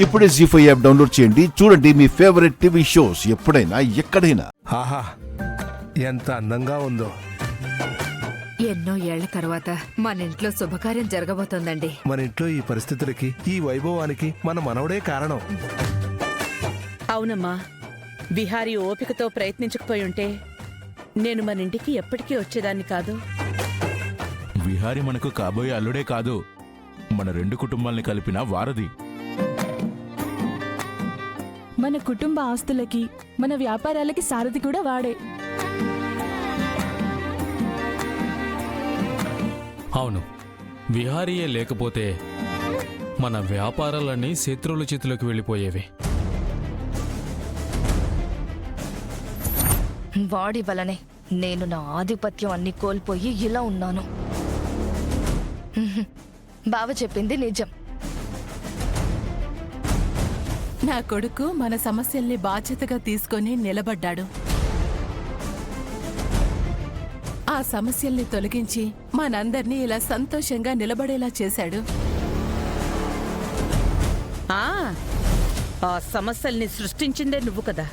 ఇప్పుడే జీ5 app download చేయండి. చూడండి మీ ఫేవరెట్ టీవీ షోస్ ఎప్పుడైనా ఎక్కడైనా. ఆహా, ఎంత అందంగా ఉందో. ఎన్నో ఏళ్ల తర్వాత మన ఇంట్లో శుభకార్యం జరగబోతోందండి. మన ఇంట్లో ఈ పరిస్థితులకి, ఈ వైభవానికి మన మనవడే కారణం. అవునమ్మా, విహారీ ఓపికతో ప్రయత్నించకపోయి ఉంటే నేను మన ఇంటికి ఎప్పటికీ వచ్చేదాన్ని కాదు. విహారీ మనకు కాబోయే అల్లుడే కాదు, మన రెండు కుటుంబాల్ని కలిపిన వారధి. మన కుటుంబ ఆస్తులకి, మన వ్యాపారాలకి సారథి కూడా వాడే. అవును, విహారీయే లేకపోతే మన వ్యాపారాలన్నీ శత్రువుల చేతిలోకి వెళ్ళిపోయేవి. వాడి వలనే నేను నా ఆధిపత్యం అన్ని కోల్పోయి ఇలా ఉన్నాను. బావ చెప్పింది నిజం. నా కొడుకు మన సమస్యల్ని బాధ్యతగా తీసుకొని నిలబడ్డాడు. ఆ సమస్యల్ని తొలగించి మనందర్నీ ఇలా సంతోషంగా నిలబడేలా చేశాడు. ఆ సమస్యల్ని సృష్టించిందే నువ్వు కదా.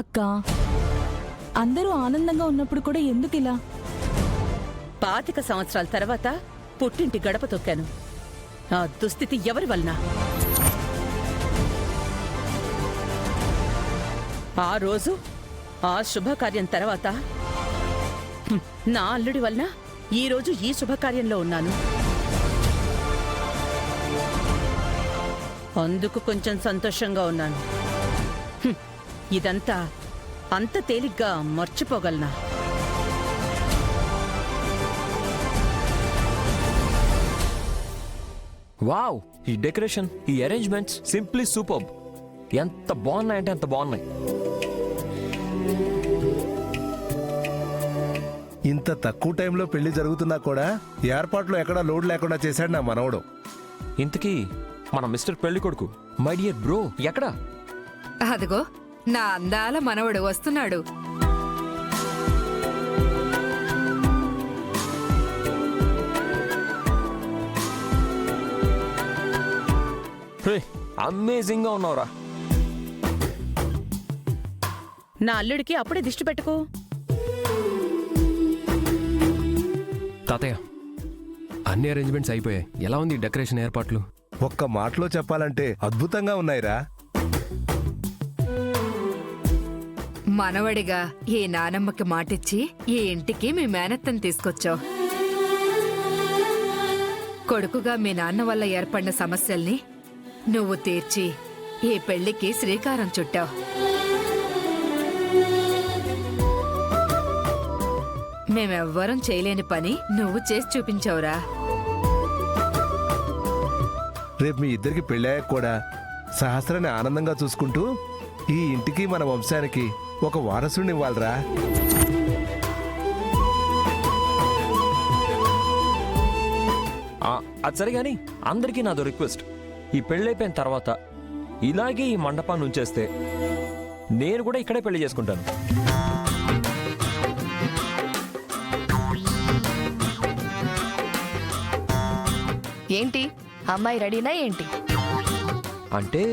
అక్క, అందరూ ఆనందంగా ఉన్నప్పుడు కూడా ఎందుకు ఇలా? 25 సంవత్సరాల తర్వాత పుట్టింటి గడప తొక్కాను. ఆ దుస్థితి ఎవరి వలన? ఆ రోజు ఆ శుభకార్యం తర్వాత నా అల్లుడి వలన ఈరోజు ఈ శుభకార్యంలో ఉన్నాను. అందుకు కొంచెం సంతోషంగా ఉన్నాను. ఇదంతా అంత తేలిగ్గా మర్చిపోగలనా? వావ్, ఈ డెకరేషన్, ఈ అరేంజ్మెంట్స్ సింప్లీ సూపర్బ్. ఎంత బాగున్నాయంటే అంత బాగున్నాయి. ఇంత తక్కువ టైంలో పెళ్లి జరుగుతున్నా కూడా ఏర్పాట్లు ఎక్కడా లోడ్ లేకుండా చేశాడు నా మనవడు. ఇంతకీ మన మిస్టర్ పెళ్లి కొడుకు, మై డియర్ బ్రో, ఎక్కడా? అదిగో నా అందాల మనవడు వస్తున్నాడు. అమేజింగ్ గా ఉన్నావురా. నా అల్లుడికి అప్పుడే దిష్టి పెట్టుకో. తాతయ్య, అన్ని అరేంజ్మెంట్స్ అయిపోయాయి. ఎలా ఉంది డెకరేషన్ ఏర్పాట్లు? ఒక్క మాటలో చెప్పాలంటే అద్భుతంగా ఉన్నాయిరా. మనవడిగా ఈ నానమ్మకి మాటిచ్చి ఈ ఇంటికి మీ మేనత్తని తీసుకొచ్చావు. కొడుకుగా మీ నాన్న వల్ల ఏర్పడిన సమస్యల్ని నువ్వు తీర్చి ఈ పెళ్లికి శ్రీకారం చుట్టావు. మేమెవ్వరం చేయలేని పని నువ్వు చేసి చూపించావురా. రేపు మీ ఇద్దరికి పెళ్ళాక కూడా సహస్రాన్ని ఆనందంగా చూసుకుంటూ ఈ ఇంటికి మన వంశానికి ఒక వారసుని ఇవ్వాలరా. అది సరే గాని అందరికీ నాదో రిక్వెస్ట్. ఈ పెళ్ళైపోయిన తర్వాత ఇలాగే ఈ మండపాన్ని ఉంచేస్తే నేను కూడా ఇక్కడే పెళ్లి చేసుకుంటాను. ఏంటి, అమ్మాయి రెడీనా ఏంటి? అంటే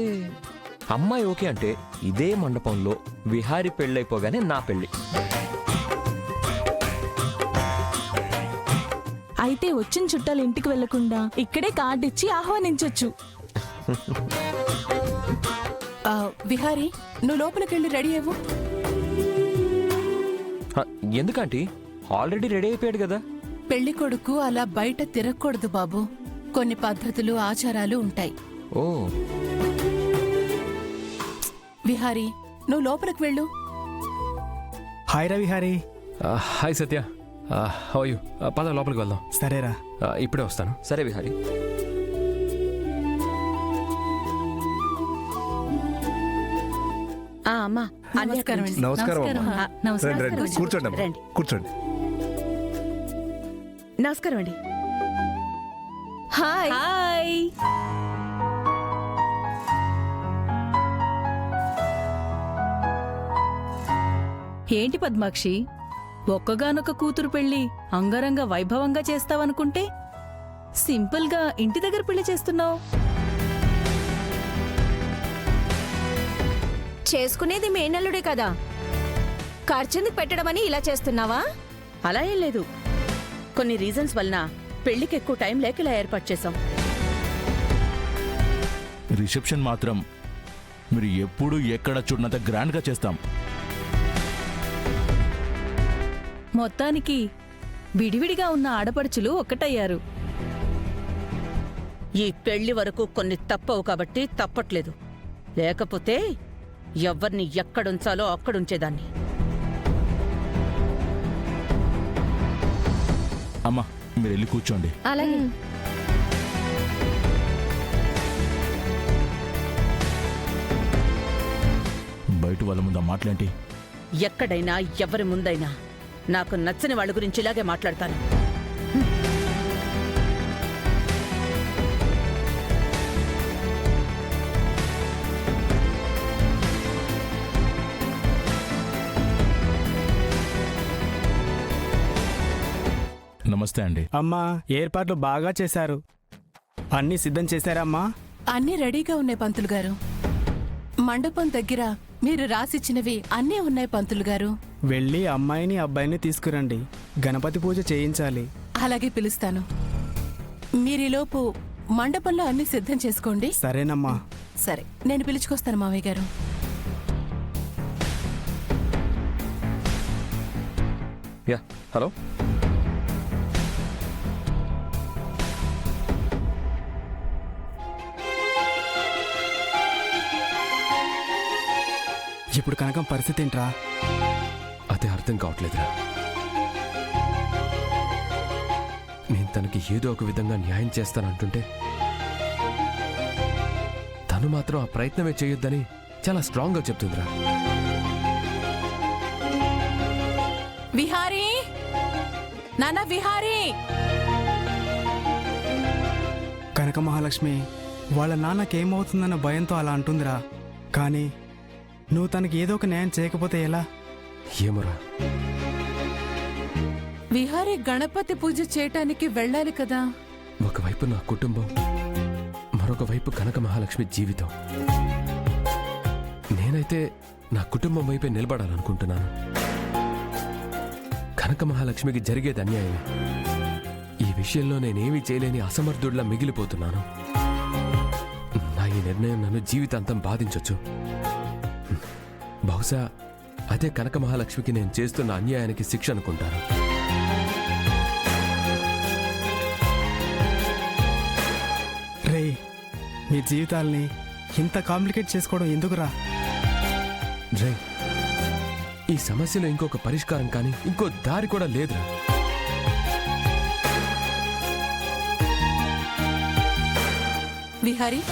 అమ్మాయి ఓకే అంటే ఇదే మండపంలో విహారీ పెళ్ళైపోగానే నా పెళ్లి. అయితే వచ్చిన చుట్టాలు ఇంటికి వెళ్లకుండా ఇక్కడే కార్డు ఇచ్చి ఆహ్వానించొచ్చు. విహారీ, నువ్వు లోపలికెళ్ళి రెడీ అవ్వు. ఎందుకంటే ఆల్రెడీ రెడీ అయిపోయాడు కదా. పెళ్లి కొడుకు అలా బయట తిరగకూడదు బాబు. కొన్ని పద్ధతులు, ఆచారాలు ఉంటాయి. ఓ విహారీ, నువ్వు లోపలికి వెళ్ళు. హాయ్ రా Vihari. Hi Satya, how you? పద లోపలికి వెళ్దాం. సరేరా, ఇప్పుడే వస్తాను. సరే విహారీ. అమ్మా, నమస్కారం. నమస్కారం అమ్మా. నమస్కారం. రండి, రండి, కూర్చోండి అమ్మా. రండి. కూర్చోండి. నమస్కారం అండి. హాయ్. హాయ్. ఏంటి పద్మాక్షి, ఒక్కగానొక్క కూతురు పెళ్లి అంగరంగ వైభవంగా చేస్తావనుకుంటే సింపుల్గా ఇంటి దగ్గర పెళ్లి చేస్తున్నావు. చేసుకునేది మేనల్లుడే కదా, ఖర్చెందుకు పెట్టడమని ఇలా చేస్తున్నావా? అలా ఏం లేదు, కొన్ని రీజన్స్ వలన పెళ్లికి ఎక్కువ టైం లేక ఇలా ఏర్పాటు చేశాం. రిసెప్షన్ మాత్రం మీరు ఎప్పుడు ఎక్కడ చూడనంత గ్రాండ్గా చేస్తాం. మొత్తానికి విడివిడిగా ఉన్న ఆడపడుచులు ఒక్కటయ్యారు. ఈ పెళ్లి వరకు కొన్ని తప్పవు కాబట్టి తప్పట్లేదు, లేకపోతే ఎవ్వర్ని ఎక్కడుంచాలో అక్కడుంచేదాన్ని. అమ్మా మీరు వెళ్ళి కూర్చోండి. అలాగే. బయట వాళ్ళ ముందు ఆ మాటలేంటి? ఎక్కడైనా ఎవరి ముందైనా నాకు నచ్చని వాళ్ళ గురించి ఇలాగే మాట్లాడతాను. నమస్తే అండి. అమ్మా ఏర్పాట్లు బాగా చేశారు. అన్నీ సిద్ధం చేశారమ్మా? అన్నీ రెడీగా ఉన్నాయి పంతులు గారు. మండపం దగ్గర మీరు రాసిచ్చినవి అన్నీ ఉన్నాయి పంతులు గారు. వెళ్ళి అమ్మాయిని అబ్బాయిని తీసుకురండి, గణపతి పూజ చేయించాలి. అలాగే పిలుస్తాను. మీరీలోపు మండపంలో అన్నీ సిద్ధం చేసుకోండి. సరేనమ్మా. సరే, నేను పిలుచుకొస్తాను మావయ్య గారు. Yeah hello. ఇప్పుడు కనకం పరిస్థితి ఏంట్రా? అదే అర్థం కావట్లేదురా. నేను తనకి ఏదో ఒక విధంగా న్యాయం చేస్తానంటుంటే తను మాత్రం ఆ ప్రయత్నమే చేయొద్దని చాలా స్ట్రాంగ్గా చెప్తుందిరా. విహారీ, నాన్న విహారీ. కనక మహాలక్ష్మి వాళ్ళ నాన్నకేమవుతుందన్న భయంతో అలా అంటుందిరా. కానీ నువ్వు తనకి ఏదో ఒక న్యాయం చేయకపోతే ఎలా? ఏమోరా. విహారీ గణపతి పూజ చేయటానికి వెళ్ళాలి కదా. ఒకవైపు నా కుటుంబం, మరొక వైపు కనక మహాలక్ష్మి జీవితం. నేనైతే నా కుటుంబం వైపే నిలబడాలనుకుంటున్నాను. కనక మహాలక్ష్మికి జరిగేది అన్యాయమే. ఈ విషయంలో నేనేమీ చేయలేని అసమర్థుడిలా మిగిలిపోతున్నాను. నా ఈ నిర్ణయం నన్ను జీవితాంతం బాధించొచ్చు. బహుశా అదే కనక మహాలక్ష్మికి నేను చేస్తున్న అన్యాయానికి శిక్ష అనుకుంటాను. రే, మీ జీవితాల్ని ఇంత కాంప్లికేట్ చేసుకోవడం ఎందుకురా? రే, ఈ సమస్యలో ఇంకొక పరిష్కారం కానీ ఇంకో దారి కూడా లేదురా. విహారీ,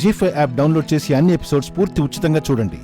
జీ5 యాప్ డౌన్లోడ్ చేసి అన్ని ఎపిసోడ్స్ పూర్తి ఉచితంగా చూడండి.